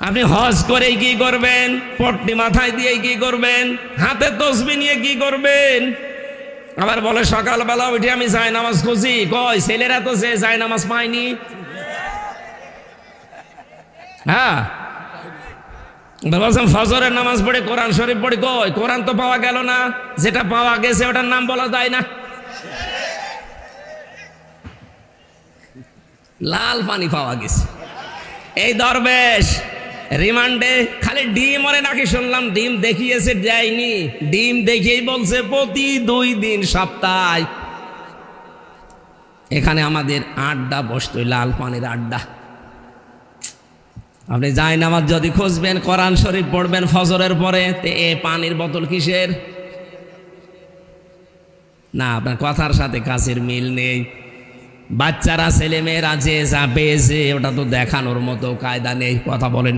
আপনি হজ করে কি করবেন? পট্টি মাথায় দিয়ে কি করবেন? হাতে তসবিহ নিয়ে কি করবেন? আবার বলে সকালবেলা উঠে আমি জায়নামাজ খুঁজি। কই ছেলেরা তো যে জায়নামাজ পায়নি। হ্যাঁ, বলছেন ফজরের নামাজ পড়ে কোরআন শরীফ পড়ি। কই কোরআন তো পাওয়া গেল না, যেটা পাওয়া গেছে ওটার নাম বলা যায় না। লাল পানি পাওয়া গেছে। এই দরবেশ রিমান্ডে খালি ডিম ওরে নাকি শুনলাম ডিম দেখিয়েছে, দেয়নি। ডিম দেখিয়েই বলছে প্রতি 2 দিন সপ্তাহে এখানে আমাদের আড্ডা বসতো, লাল পানির আড্ডা। আপনি জায়নামাজ যদি খুঁজবেন, কোরআন শরীফ পড়বেন ফজরের পরে, এ পানির বোতল কিসের? না, আপনার কথার সাথে কাছের মিল নেই। বাচ্চারা ছেলে মেয়েরা যে যা পেয়েছে ওটা তো দেখানোর মতো কায়দা নেই। কথা বলেন।